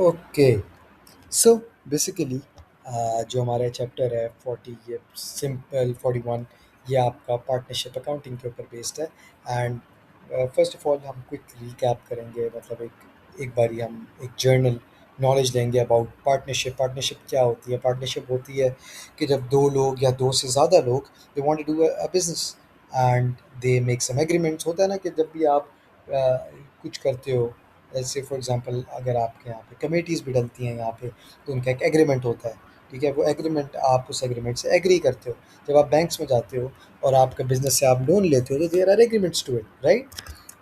Okay. So basically जो हमारा chapter है 40, ये सिंपल 41, ये आपका पार्टनरशिप अकाउंटिंग के ऊपर बेस्ड है। एंड फर्स्ट ऑफ ऑल हम क्विक रिकैप करेंगे, मतलब एक बारी हम एक जर्नल नॉलेज लेंगे अबाउट पार्टनरशिप। पार्टनरशिप क्या होती है? पार्टनरशिप होती है कि जब दो लोग या दो से ज़्यादा लोग they want to do a business and they make some agreements. होता है ना कि जब भी आप कुछ करते हो, जैसे फॉर एग्जांपल अगर आपके यहाँ पे कमेटीज़ भी डलती हैं यहाँ पे, तो उनका एक एग्रीमेंट होता है। ठीक है, वो एग्रीमेंट, आप उस एग्रीमेंट से एग्री करते हो। जब आप बैंक्स में जाते हो और आपका बिजनेस से आप लोन लेते हो, तो there are agreements to it, right?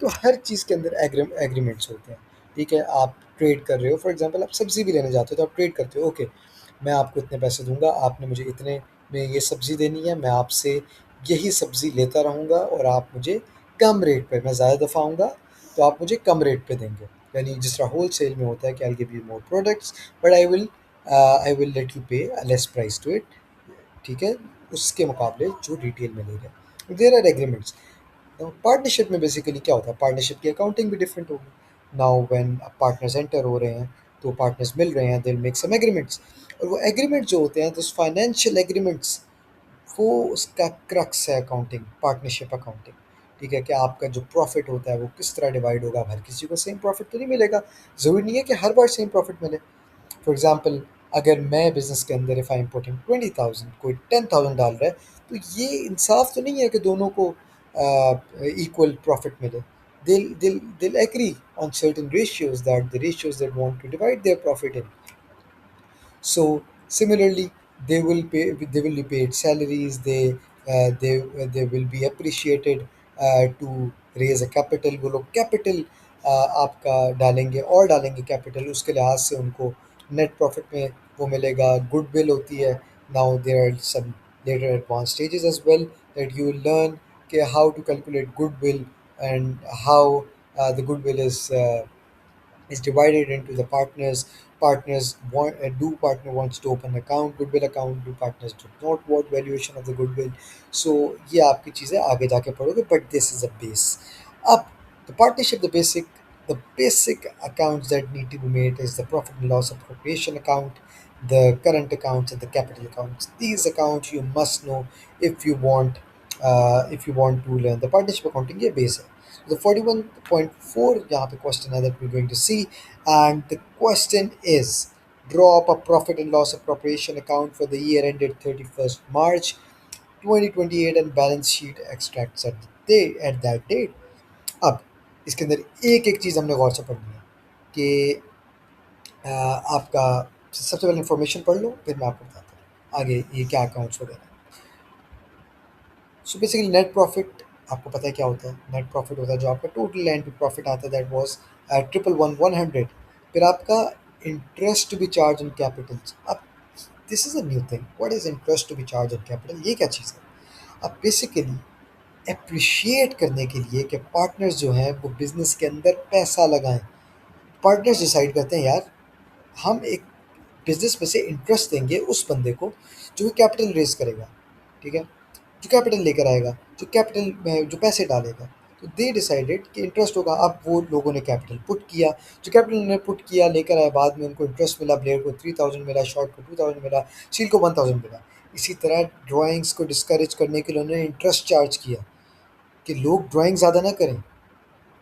तो हर चीज़ के अंदर एग्रीमेंट्स होते हैं। ठीक है, आप ट्रेड कर रहे हो, फॉर एग्जांपल आप सब्ज़ी भी लेने जाते हो, तो आप ट्रेड करते हो। ओके, मैं आपको इतने पैसे दूंगा, आपने मुझे इतने में ये सब्ज़ी देनी है, मैं आपसे यही सब्ज़ी लेता रहूँगा और आप मुझे कम रेट पे, मैं ज़्यादा दफ़ा आऊँगा तो आप मुझे कम रेट पे देंगे। यानी जिस तरह होल सेल में होता है कि I give you more products but I will let you pay a less price to it. ठीक है, उसके मुकाबले जो रिटेल में ले रहे हैं, देयर आर एग्रीमेंट्स। पार्टनरशिप में बेसिकली क्या होता है? पार्टनरशिप की अकाउंटिंग भी डिफरेंट होगी। नाउ व्हेन पार्टनर्स एंटर हो रहे हैं, तो पार्टनर्स मिल रहे हैं, दे मेक सम एग्रीमेंट्स। और वो एग्रीमेंट जो होते हैं, तो फाइनेंशियल एग्रीमेंट्स, वो उसका क्रक्स है अकाउंटिंग, पार्टनरशिप अकाउंटिंग। ठीक है, कि आपका जो प्रॉफिट होता है वो किस तरह डिवाइड होगा। अब हर किसी को सेम प्रॉफिट तो नहीं मिलेगा, ज़रूरी नहीं है कि हर बार सेम प्रॉफिट मिले। फॉर एग्जाम्पल, अगर मैं बिजनेस के अंदर इफ़ आई एम पुटिंग 20,000, कोई 10,000 डाल रहा है, तो ये इंसाफ तो नहीं है कि दोनों को इक्वल प्रॉफिट मिले। They'll agree on certain ratios, that the ratios they want to divide their profit in. So similarly, they will be paid salaries. They will be appreciated to raise a capital. वो लोग capital आपका डालेंगे और डालेंगे capital, उसके लिहाज से उनको net profit में वो मिलेगा। Goodwill होती है। Now there are some later advanced stages as well that you will learn कि how to calculate goodwill, and how the goodwill is divided into the partners. Partners want, do partner wants to open account, goodwill account, do partners do not want valuation of the goodwill. So ये आपकी चीज़ें आगे जाके पढ़ोगे, but this is a base. अब the partnership, the basic accounts that need to be made is the profit and loss appropriation account, the current accounts, and the capital accounts. These accounts you must know if you want to learn the partnership accounting, ये base है। The 41.4 यहाँ पे question है that we're going to see, and the question is, draw up a profit and loss appropriation account for the year ended 31st March 2028 and balance sheet extracts at that date. अब इसके अंदर एक एक चीज़ हमने गौर से पढ़नी है कि आपका सबसे पहले इन्फॉर्मेशन पढ़ लो, फिर मैं आपको बताता हूँ आगे ये क्या अकाउंट्स वगैरह। सो बेसिकली नेट प्रॉफिट, आपको पता है क्या होता है? नेट प्रॉफिट होता है जो आपका टोटल लैंड पे प्रॉफिट आता है, दैट वाज 111 100। फिर आपका interest to be charge on capital. अब this is a new thing, what is interest to be charge on capital? ये क्या चीज़ है? अब बेसिकली अप्रिशिएट करने के लिए कि पार्टनर्स जो हैं वो बिजनेस के अंदर पैसा लगाएं। पार्टनर्स डिसाइड करते हैं, यार हम एक बिजनेस में से इंटरेस्ट देंगे उस बंदे को जो कैपिटल रेज करेगा। ठीक है, जो कैपिटल लेकर आएगा, जो कैपिटल में जो पैसे डालेगा। तो दे डिसाइडेड कि इंटरेस्ट होगा। अब वो लोगों ने कैपिटल पुट किया, जो कैपिटल उन्होंने पुट किया लेकर आए, बाद में उनको इंटरेस्ट मिला। ब्लेड को 3,000 मिला, शॉर्ट को 2,000 मिला, सील को 1,000 मिला। इसी तरह ड्राइंग्स को डिस्करेज करने के लिए उन्होंने इंटरेस्ट चार्ज किया कि लोग ड्राइंग ज़्यादा ना करें।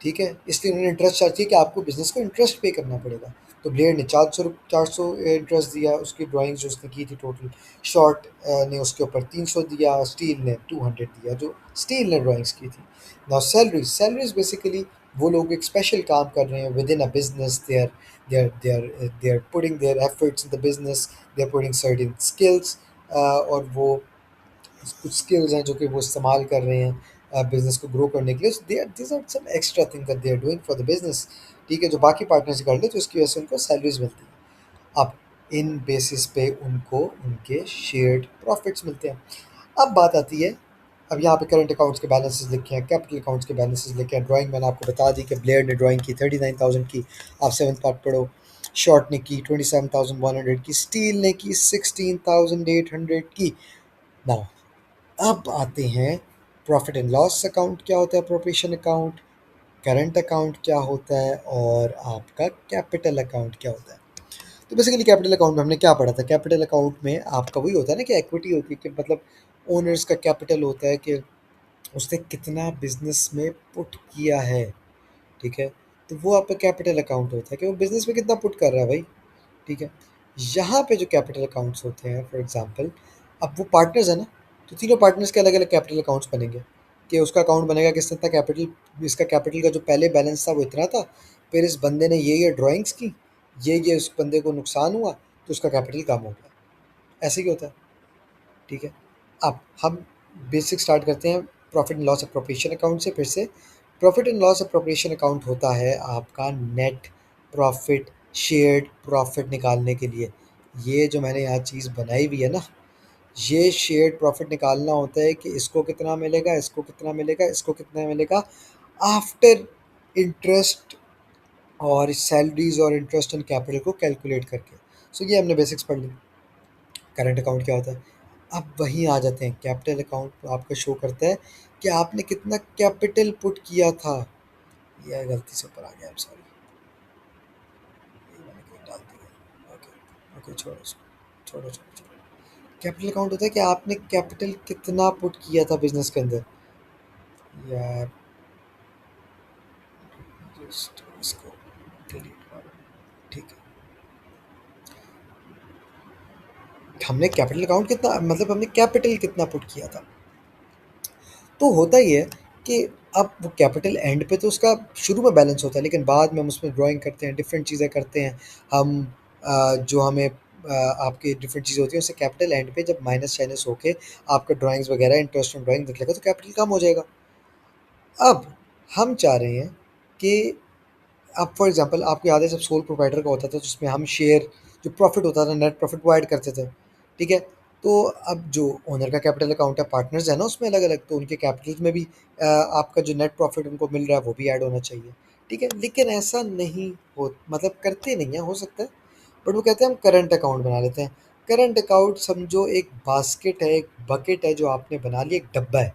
ठीक है, इसलिए उन्होंने इंटरेस्ट चार्ज किया कि आपको बिजनेस को इंटरेस्ट पे करना पड़ेगा। तो ब्लेड ने 400 इंटरेस्ट दिया, उसकी ड्राइंग्स जो उसने की थी टोटल। शॉर्ट ने उसके ऊपर 300 दिया, स्टील ने 200 दिया, जो स्टील ने ड्राइंग्स की थी। नाउ सैलरीज बेसिकली वो लोग एक स्पेशल काम कर रहे हैं within a business. They are putting their efforts in the business, they are putting certain skills, और वो कुछ स्किल्स हैं जो कि वो इस्तेमाल कर रहे हैं बिजनेस को ग्रो करने के लिए। They are this are some extra thing that they are doing for the business. ठीक है, जो बाकी पार्टनर से कर ले, तो इसकी वजह से उनको सैलरीज मिलती है। अब इन बेसिस पे उनको उनके शेयर्ड प्रॉफिट्स मिलते हैं। अब बात आती है, अब यहाँ पे करंट अकाउंट्स के बैलेंसेस लिखे हैं, कैपिटल अकाउंट्स के बैलेंसेस लिखे हैं। ड्राइंग मैंने आपको बता दी कि ब्लेयर ने ड्राइंग की 39,000 की, आप सेवन्थ पार्ट पढ़ो। शॉर्ट ने की 27,100 की, स्टील ने की 16,800 की। नाउ अब आते हैं, प्रॉफिट एंड लॉस अकाउंट क्या होता है, अप्रोप्रिएशन अकाउंट, करंट अकाउंट क्या होता है, और आपका कैपिटल अकाउंट क्या होता है। तो बेसिकली कैपिटल अकाउंट में हमने क्या पढ़ा था? कैपिटल अकाउंट में आपका वही होता है ना कि इक्विटी होती है, कि मतलब ओनर्स का कैपिटल होता है, कि उसने कितना बिज़नेस में पुट किया है, ठीक है? तो वो आपका कैपिटल अकाउंट होता है कि वो बिज़नेस में कितना पुट कर रहा है भाई, ठीक है? यहाँ पे जो कैपिटल अकाउंट्स होते हैं, फॉर एग्ज़ाम्पल, अब वो पार्टनर्स हैं ना, तो तीनों पार्टनर्स के अलग-अलग कैपिटल अकाउंट्स बनेंगे, कि उसका अकाउंट बनेगा कि इसने इतना कैपिटल, इसका कैपिटल का जो पहले बैलेंस था वो इतना था, फिर इस बंदे ने ये ड्राइंग्स की, ये उस बंदे को नुकसान हुआ, तो उसका कैपिटल कम हो गया। ऐसे ही होता है, ठीक है? अब हम बेसिक स्टार्ट करते हैं profit and loss appropriation account से फिर से। Profit and loss appropriation account होता है आपका नेट प्रॉफिट, शेयर्ड प्रॉफिट निकालने के लिए। ये जो मैंने यहाँ चीज़ बनाई हुई है ना, ये शेयर्ड प्रॉफिट निकालना होता है कि इसको कितना मिलेगा, इसको कितना मिलेगा, इसको कितना मिलेगा, आफ्टर इंटरेस्ट और सैलरीज और इंटरेस्ट एंड कैपिटल को कैलकुलेट करके। सो ये हमने बेसिक्स पढ़ ली। करंट अकाउंट क्या होता है? अब वहीं आ जाते हैं, कैपिटल अकाउंट तो आपका शो करता है कि आपने कितना कैपिटल पुट किया था। ये गलती से ऊपर आ गया, सॉरी, ये मैंने कहीं डाल दिया। ओके ओके, छोड़ो इसको, छोड़ो छोड़ो छोड़ो। कैपिटल अकाउंट होता है कि आपने कैपिटल कितना पुट किया था बिजनेस के अंदर। यार, जस्ट इसको डिलीट करो, ठीक है? हमने कैपिटल अकाउंट कितना, मतलब हमने कैपिटल कितना पुट किया था। तो होता ही है कि अब वो कैपिटल एंड पे तो उसका शुरू में बैलेंस होता है, लेकिन बाद में हम उसमें ड्राइंग करते हैं, डिफरेंट चीज़ें करते हैं हम। जो हमें आपकी डिफरेंट चीज़ें होती हैं, उससे कैपिटल एंड पे जब माइनस चाइनस होके आपका ड्राइंग्स वगैरह इंटरेस्ट ड्राइंग निकलेगा तो कैपिटल कम हो जाएगा। अब हम चाह रहे हैं कि, अब फॉर एग्जांपल आपको याद है जब सोल प्रोप्राइटर का होता था, तो उसमें हम शेयर, जो प्रॉफिट होता था, नेट प्रॉफिट, वो ऐड करते थे, ठीक है? तो अब जो ओनर का कैपिटल अकाउंट है, पार्टनर्स है ना उसमें अलग अलग, तो उनके कैपिटल में भी आपका जो नेट प्रॉफिट उनको मिल रहा है वो भी ऐड होना चाहिए, ठीक है? लेकिन ऐसा नहीं हो, मतलब करते नहीं है, हो सकता है, बट वो कहते हैं हम करंट अकाउंट बना लेते हैं। करंट अकाउंट समझो एक बास्केट है, एक बकेट है जो आपने बना लिया, एक डब्बा है,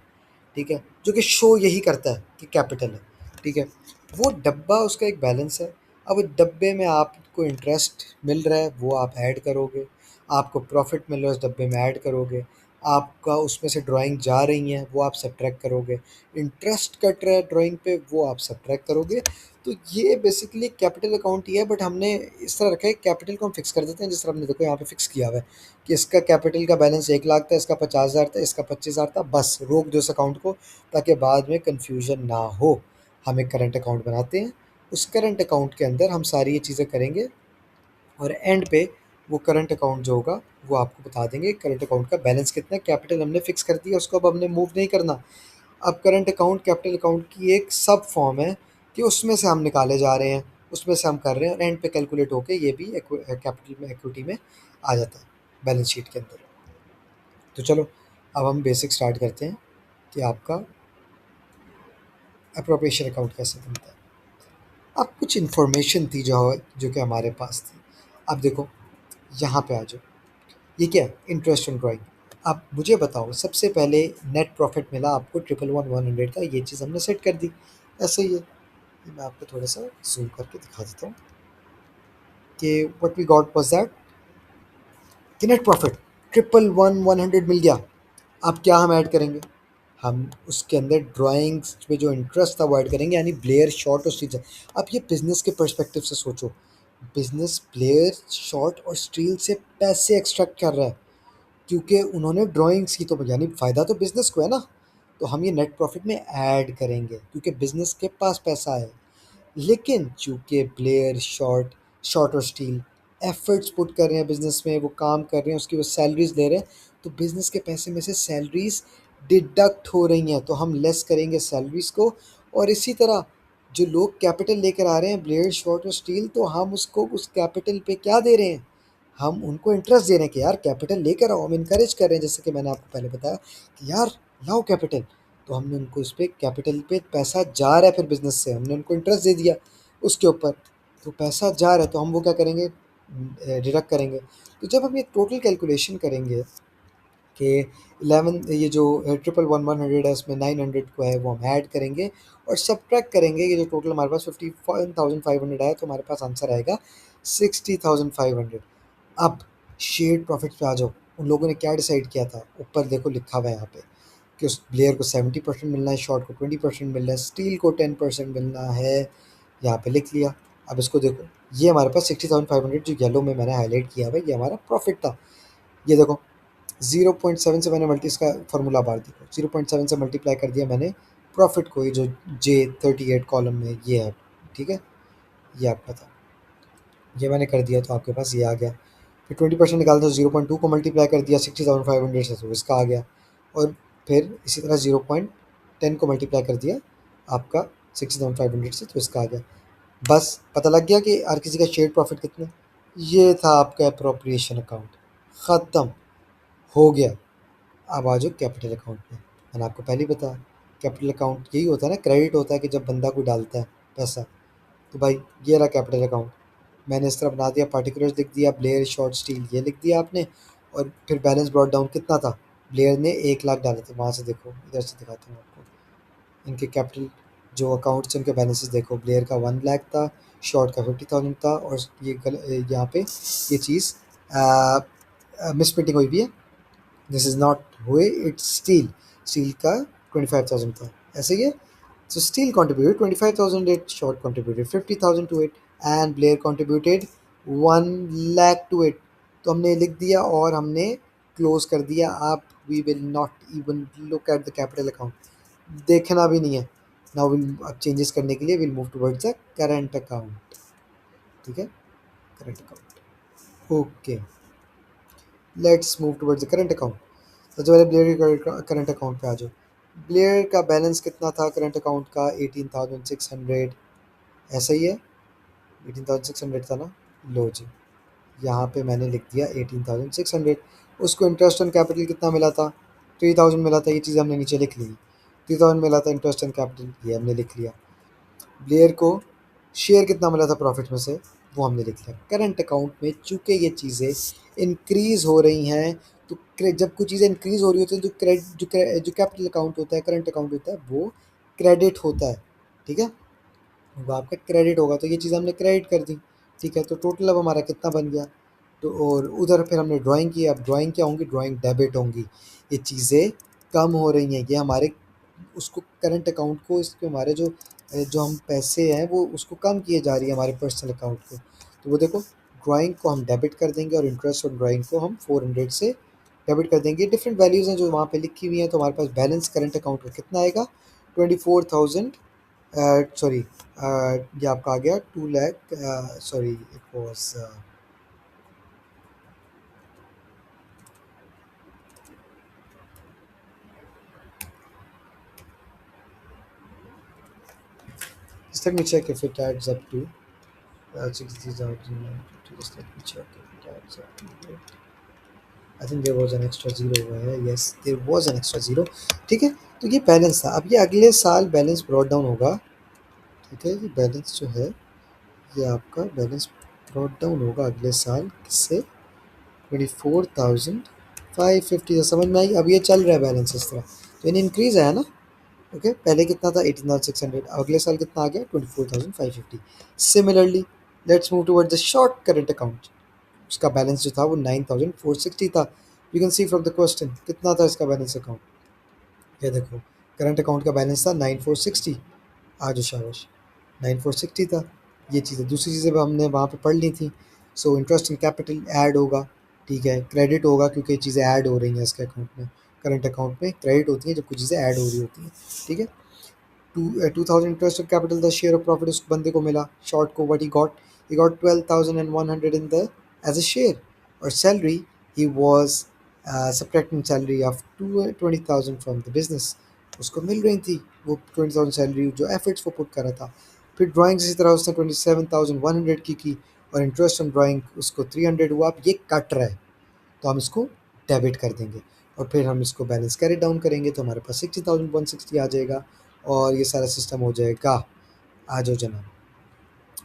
ठीक है? जो कि शो यही करता है कि कैपिटल है, ठीक है? वो डब्बा, उसका एक बैलेंस है। अब उस डब्बे में आपको इंटरेस्ट मिल रहा है, वो आप ऐड करोगे, आपको प्रॉफिट मिल रहा है, उस डब्बे में ऐड करोगे, आपका उसमें से ड्राइंग जा रही हैं वो आप सब्ट्रैक्ट करोगे, इंटरेस्ट कट रहा है ड्राइंग पे वो आप सब्ट्रैक्ट करोगे। तो ये बेसिकली कैपिटल अकाउंट ही है, बट हमने इस तरह रखा है, कैपिटल को हम फिक्स कर देते हैं, जिस तरह हमने देखो यहाँ पे फिक्स किया हुआ है कि इसका कैपिटल का बैलेंस 1 लाख था, इसका 50,000 था, इसका 25,000 था, बस रोक दो इस अकाउंट को, ताकि बाद में कन्फ्यूजन ना हो। हम एक करंट अकाउंट बनाते हैं, उस करंट अकाउंट के अंदर हम सारी ये चीज़ें करेंगे, और एंड पे वो करंट अकाउंट जो होगा वो आपको बता देंगे करंट अकाउंट का बैलेंस कितना है। कैपिटल हमने फिक्स कर दिया, उसको अब हमने मूव नहीं करना। अब करंट अकाउंट कैपिटल अकाउंट की एक सब फॉर्म है कि उसमें से हम निकाले जा रहे हैं, उसमें से हम कर रहे हैं, और एंड पे कैलकुलेट होके ये भी कैपिटल में, इक्विटी में आ जाता है, बैलेंस शीट के अंदर। तो चलो, अब हम बेसिक स्टार्ट करते हैं कि आपका अप्रोप्रिएशन अकाउंट कैसे बनता है। अब कुछ इन्फॉर्मेशन थी जो कि हमारे पास थी। अब देखो, यहाँ पे आ जाओ, ये क्या है? Interest on drawing. अब मुझे बताओ, सबसे पहले नेट प्रॉफिट मिला आपको 111,100 का, ये चीज़ हमने सेट कर दी, ऐसे ही है। ये मैं आपको थोड़ा सा जूम करके दिखा देता हूँ कि what we got was that, कि नेट प्रॉफिट 111,100 मिल गया। अब क्या हम ऐड करेंगे? हम उसके अंदर ड्राइंग्स पे जो इंटरेस्ट था वो ऐड करेंगे, यानी ब्लेयर, शॉर्ट और स्टील। अब ये बिजनेस के पर्सपेक्टिव से सोचो, बिजनेस ब्लेयर, शॉर्ट और स्टील से पैसे एक्सट्रैक्ट कर रहा है, क्योंकि उन्होंने ड्राइंग्स की, तो यानी फ़ायदा तो बिज़नेस को है ना। तो हम ये नेट प्रॉफिट में ऐड करेंगे क्योंकि बिज़नेस के पास पैसा है। लेकिन चूँकि प्लेयर, शॉर्ट और स्टील एफर्ट्स पुट कर रहे हैं बिज़नेस में, वो काम कर रहे हैं, उसकी वो सैलरीज़ ले रहे हैं, तो बिज़नेस के पैसे में से सैलरीज़ डिडक्ट हो रही हैं, तो हम लेस करेंगे सैलरीज़ को। और इसी तरह जो लोग कैपिटल लेकर आ रहे हैं, ब्लेड, शॉर्ट और स्टील, तो हम उसको उस कैपिटल पे क्या दे रहे हैं? हम उनको इंटरेस्ट दे रहे हैं कि यार कैपिटल लेकर आओ, हम इनकरेज कर रहे हैं, जैसे कि मैंने आपको पहले बताया कि यार लाओ कैपिटल। तो हमने उनको उस पे कैपिटल पे पैसा जा रहा है, फिर बिज़नेस से हमने उनको इंटरेस्ट दे दिया उसके ऊपर, तो पैसा जा रहा है, तो हम वो क्या करेंगे? डिडक्ट करेंगे। तो जब हम ये टोटल कैलकुलेशन करेंगे कि 11, ये जो 111,100 है, उसमें 900 को है वो हम ऐड करेंगे और सब्ट्रैक्ट करेंगे, ये जो टोटल हमारे पास 51,500 आया, तो हमारे पास आंसर आएगा 60,500। अब शेयर प्रॉफिट पे आ जाओ। उन लोगों ने क्या डिसाइड किया था, ऊपर देखो लिखा हुआ है यहाँ पे कि उस प्लेयर को 70% मिलना है, शॉर्ट को 20% मिलना है, स्टील को 10% मिलना है। यहाँ पे लिख लिया। अब इसको देखो, ये हमारे पास 60,500 जो येलो में मैंने हाईलाइट किया हुआ है, ये हमारा प्रॉफिट था। ये देखो 0.7 से मैंने मल्टी इसका फार्मूला बार दिया, 0.7 से मल्टीप्लाई कर दिया मैंने प्रॉफिट को, ये जो J38 कॉलम में ये है, ठीक है, ये आपका था। ये मैंने कर दिया तो आपके पास ये आ गया। फिर 20% निकाला तो 0.2 को मल्टीप्लाई कर दिया 60,500 से, तो इसका आ गया। और फिर इसी तरह 0.10 को मल्टीप्लाई कर दिया आपका 60,500 से, तो इसका आ गया। बस पता लग गया कि हर किसी का शेयर प्रॉफिट कितना है। ये था आपका अप्रोप्रिएशन अकाउंट, ख़त्म हो गया। अब आ जाओ कैपिटल अकाउंट में। मैंने आपको पहले ही बताया, कैपिटल अकाउंट यही होता है ना, क्रेडिट होता है कि जब बंदा कोई डालता है पैसा। तो भाई ये रहा कैपिटल अकाउंट, मैंने इस तरह बना दिया, पार्टिकुलर्स लिख दिया, ब्लेयर शॉर्ट स्टील ये लिख दिया आपने। और फिर बैलेंस ब्रॉट डाउन कितना था, ब्लेयर ने 1 लाख डाले थे, वहाँ से देखो, इधर से दिखाता हूँ आपको इनके कैपिटल जो अकाउंट्स उनके बैलेंसेस देखो। ब्लेयर का 1 लाख था, शॉर्ट का 50,000 था, और ये यहाँ पे ये चीज़ मिस प्रिंटिंग हुई भी है। दिस इज़ नॉट हुए, इट्स स्टील, स्टील का 25,000 था, ऐसे ही है। So Steel contributed 25,000 it, Short contributed 50,000 to it, and Blair contributed 1 lakh to it। तो हमने लिख दिया और हमने क्लोज कर दिया। अब we will not even look at the capital account, देखना भी नहीं है। नाउ विल, अब चेंजेस करने के लिए will move towards the current account, ठीक है, current account. Okay, let's move towards the current account. सबसे पहले ब्लेयर के करंट अकाउंट पे आ जाओ। ब्लेयर का बैलेंस कितना था करंट अकाउंट का, 18,600, ऐसा ही है, 18,600 था ना। लो जी, यहाँ पे मैंने लिख दिया 18,600। उसको इंटरेस्ट ऑन कैपिटल कितना मिला था, 3,000 मिला था, ये चीज़ हमने नीचे लिख ली। 3,000 मिला था इंटरेस्ट ऑन कैपिटल, ये हमने लिख लिया। ब्लेयर को शेयर कितना मिला था प्रॉफिट में से, वो हमने लिख लिया। करंट अकाउंट में चूंकि ये चीज़ें इंक्रीज़ हो रही हैं, तो जब कुछ चीज़ें इंक्रीज़ हो रही होती हैं तो जो कैपिटल अकाउंट होता है, करंट अकाउंट होता है, वो क्रेडिट होता है, ठीक है, वो आपका क्रेडिट होगा। तो ये चीज़ हमने क्रेडिट कर दी, ठीक है। तो टोटल अब हमारा कितना बन गया, तो और उधर फिर हमने ड्राइंग की। अब ड्राइंग क्या होंगी, ड्राइंग डेबिट होंगी। ये चीज़ें कम हो रही हैं, ये हमारे उसको करंट अकाउंट को, इसके हमारे जो हम पैसे हैं वो उसको कम किए जा रही है हमारे पर्सनल अकाउंट को। तो वो देखो, ड्राइंग को हम डेबिट कर देंगे और इंटरेस्ट ऑन ड्राइंग को हम 400 से डेबिट कर देंगे। डिफरेंट वैल्यूज़ हैं जो वहाँ पे लिखी हुई हैं। तो हमारे पास बैलेंस करंट अकाउंट का कितना आएगा, 24,000, सॉरी, ये आपका आ गया 2 lakh, sorry it was, just let me check if it adds up to 60,000, just let me check if it adds up to it। I think there was an extra zero हुआ है, yes there was an extra zero, ठीक है। तो ये balance था। अब ये अगले साल बैलेंस ब्रॉट डाउन होगा, ठीक है। ये बैलेंस जो है, ये आपका बैलेंस ब्रॉट डाउन होगा अगले साल किससे, 24,550 से, समझ में आई। अब ये चल रहा है बैलेंस इस तरह, तो इन्हें इंक्रीज़ आया ना। ओके, पहले कितना था 18,600, अगले साल कितना आ गया 24,550। Similarly let's move towards the short current account. उसका बैलेंस जो था वो 9,460 था। You can see from the question कितना था इसका बैलेंस अकाउंट। ये देखो, करंट अकाउंट का बैलेंस था 9,460, आज शाबाश 9,460 था। ये चीज़ें, दूसरी चीज़ें भी हमने वहाँ पे पढ़ ली थी। So interest in capital add होगा, ठीक है, क्रेडिट होगा क्योंकि ये चीज़ें ऐड हो रही हैं इसके अकाउंट में। करंट अकाउंट में क्रेडिट होती है जब कुछ चीज़ें ऐड हो रही होती हैं, ठीक है। 2,000 interest of capital, the share of profit उस बंदे को मिला। शॉर्ट को what he got 12,100 in the as a share। और salary, he was subtracting salary of 20,000 from the business, उसको मिल रही थी वो 20,000 सैलरी जो एफर्ट्स वो पुट कर रहा था। फिर ड्राइंग इसी तरह उसने 27,100 की और इंटरेस्ट ऑन ड्राइंग उसको 300 हुआ। अब ये कट रहा है तो हम इसको डेबिट कर देंगे और फिर हम इसको बैलेंस कैरी डाउन करेंगे तो हमारे पास 60,160 आ जाएगा और ये सारा सिस्टम हो जाएगा। आ जाओ जनाब,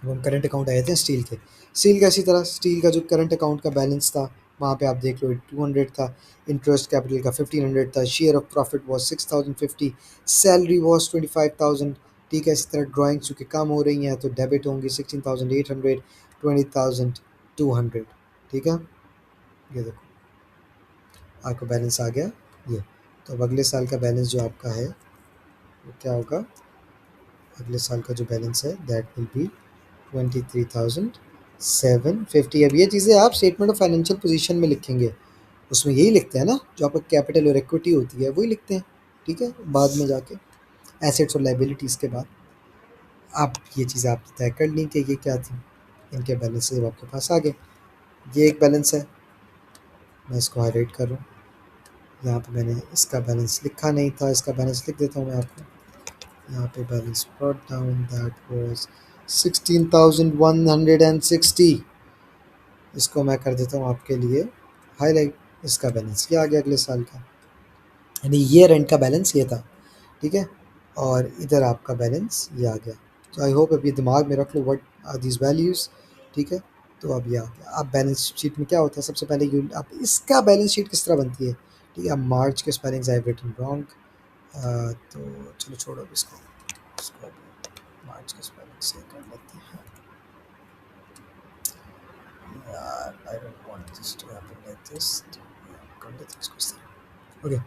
अब हम करंट अकाउंट आए थे स्टील के। स्टील का इसी तरह, स्टील का जो करंट अकाउंट का बैलेंस था वहाँ पे आप देख लो 200 था, इंटरेस्ट कैपिटल का 1,500 था, share of profit was 6,050, salary was 25,000, ठीक है। इसी तरह ड्राइंग चूँकि कम हो रही हैं तो डेबिट होंगी 16,800, 20,200। ठीक है, ये देखो आपका बैलेंस आ गया ये। तो अब अगले साल का बैलेंस जो आपका है वो क्या होगा? अगले साल का जो बैलेंस है दैट विल बी 23,750। अब ये चीज़ें आप स्टेटमेंट ऑफ फाइनेंशियल पोजीशन में लिखेंगे, उसमें यही लिखते हैं ना, जो आपका कैपिटल और इक्विटी होती है वही लिखते हैं। ठीक है, बाद में जाके एसेट्स और लाइबिलिटीज़ के बाद आप ये चीज़ आप तय कर ली कि ये क्या थी। इनके बैलेंस जब आपके पास आ गए, ये एक बैलेंस है, मैं इसको हाईलाइट कर रहा हूँ। यहाँ पे मैंने इसका बैलेंस लिखा नहीं था, इसका बैलेंस लिख देता हूँ मैं आपको। यहाँ पे balance brought down that was 16,160। इसको मैं कर देता हूँ आपके लिए हाईलाइट। इसका बैलेंस ये आ गया अगले साल का, यानी ईयर एंड का बैलेंस ये था। ठीक है, और इधर आपका बैलेंस ये आ गया। तो आई होप अब ये दिमाग में रख लो व्हाट आर दीज वैल्यूज़। ठीक है, तो अब ये आ गया। अब बैलेंस शीट में क्या होता है, सबसे पहले यूनिट, अब इसका बैलेंस शीट किस तरह बनती है? ठीक है, अब मार्च के स्पेलिंग्स आई रिटन रॉन्ग, तो चलो छोड़ो अब इसको अब मार्च के स्पेलिंग से कर लेते हैं। यार I don't want this to happen like this, कर लेते हैं इसको इस तरह। ओके,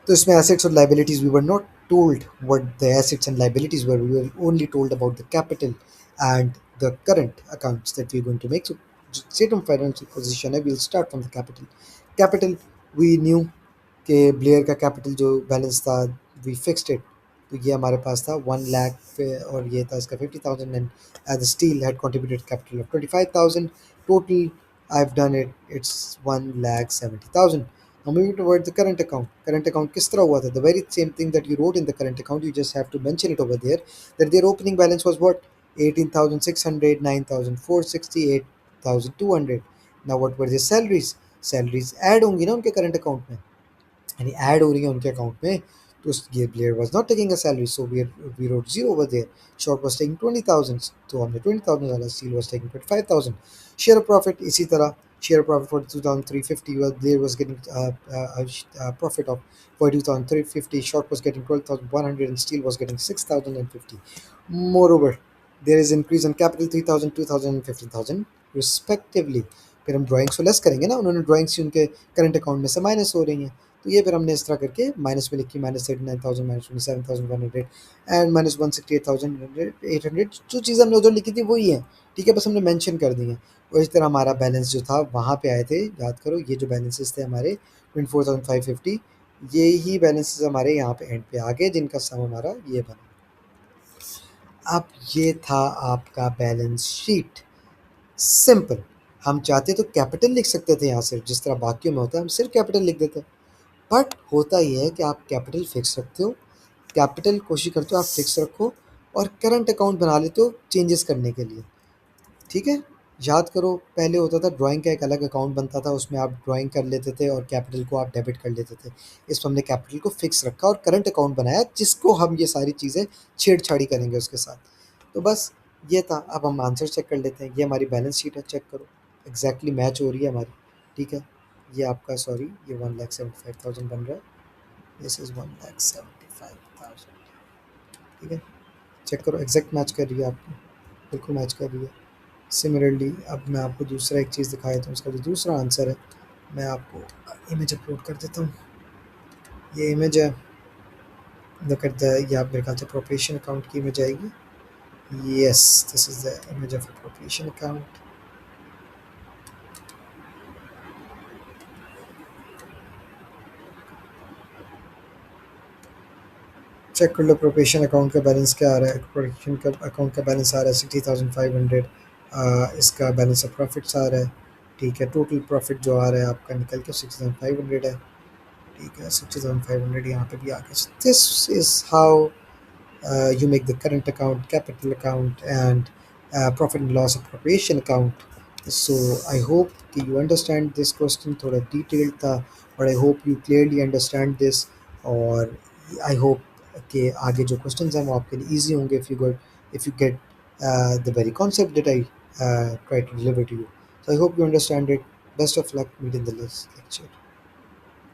तो इसमें assets और liabilities, we were not told what the assets and liabilities were. We were only told about the capital and the current accounts that we're going to make. So statement of financial position है, we'll start from the capital. Capital, we knew कि Blair का capital जो balance था we fixed it. तो ये हमारे पास था 1 लाख और ये था इसका 50,000, and as Steel had contributed capital of 25,000। Total I have done it, it's 1,70,000। Now moving toward the current account. Current account किस तरह हुआ था? The very same thing that you wrote in the current account, you just have to mention it over there that their opening balance was what? 18,600, 9,460, 8,200। Now what were their salaries? Salaries add होंगी ना उनके current account में, यानी add हो रही है उनके account में। तो ये Player was not taking a salary, so we wrote zero over there. Short was taking 20,000, तो हमने 20,000 डाला। Steel was taking 25,000। Share of profit इसी तरह, share profit 42,350 was player was getting a profit of 42,350, short was getting 12,100, and steel was getting 6,050। Moreover, there is increase in capital 3,000, 2,000 and 15,000 respectively। फिर हम drawings को less करेंगे ना, उन्होंने drawings उनके current account में से माइनस हो रही हैं, तो ये फिर हमने इस तरह करके माइनस में लिखी, -39,000, -27,100 एंड -168,800। जो चीज़ हमने उधर लिखी थी वही है। ठीक है, बस हमने मेंशन कर दी है। और इस तरह हमारा बैलेंस जो था वहाँ पे आए थे, याद करो ये जो बैलेंसेस थे हमारे 24,550, ये ही बैलेंसेस हमारे यहाँ पे एंड पे आ गए, जिनका सम हमारा ये बना। अब ये था आपका बैलेंस शीट, सिंपल। हम चाहते तो कैपिटल लिख सकते थे यहाँ सिर्फ, जिस तरह बाकियों में होता है हम सिर्फ कैपिटल लिख देते। बट होता ये है कि आप कैपिटल फिक्स रखते हो, कैपिटल कोशिश करते हो आप फिक्स रखो, और करंट अकाउंट बना लेते हो चेंजेस करने के लिए। ठीक है, याद करो पहले होता था ड्राइंग का एक अलग अकाउंट बनता था, उसमें आप ड्राइंग कर लेते थे और कैपिटल को आप डेबिट कर लेते थे। इसमें हमने कैपिटल को फिक्स रखा और करंट अकाउंट बनाया, जिसको हम ये सारी चीज़ें छेड़छाड़ी करेंगे उसके साथ। तो बस ये था। अब हम आंसर चेक कर लेते हैं। ये हमारी बैलेंस शीट है, चेक करो एग्जैक्टली मैच हो रही है हमारी। ठीक है, ये आपका सॉरी ये 1,75,000 बन रहा है, दिस इज़ 1,75,000। ठीक है, चेक करो एग्जैक्ट मैच कर रही है आपकी, बिल्कुल मैच कर रही है। सिमिलरली अब मैं आपको दूसरा एक चीज़ दिखाया था, उसका जो दूसरा आंसर है मैं आपको इमेज अपलोड कर देता हूँ। ये इमेज है, लुक एट द, ये आप मेरे ख्याल से अप्रोप्रिएशन अकाउंट की इमेज आएगी। Yes, this is the image of appropriation account. Check कर लो अप्रोप्रिएशन अकाउंट का बैलेंस क्या आ रहा है। अप्रोप्रिएशन का अकाउंट का बैलेंस आ रहा है 60,500। इसका बैलेंस ऑफ प्रॉफिट्स आ रहा है। ठीक है, टोटल प्रॉफिट जो आ रहा है आपका निकल के 60,500 है। ठीक है, 60,500 यहाँ पे भी आ गया। This is how you make the current account, capital account, and profit and loss appropriation account. So I hope कि you understand this question, थोड़ा detailed था, और I hope you clearly understand this। और I hope कि आगे जो questions हैं वो आपके लिए easy होंगे if you get the very concept that I try to deliver to you. So I hope you understand it. Best of luck. Meet in the next lecture.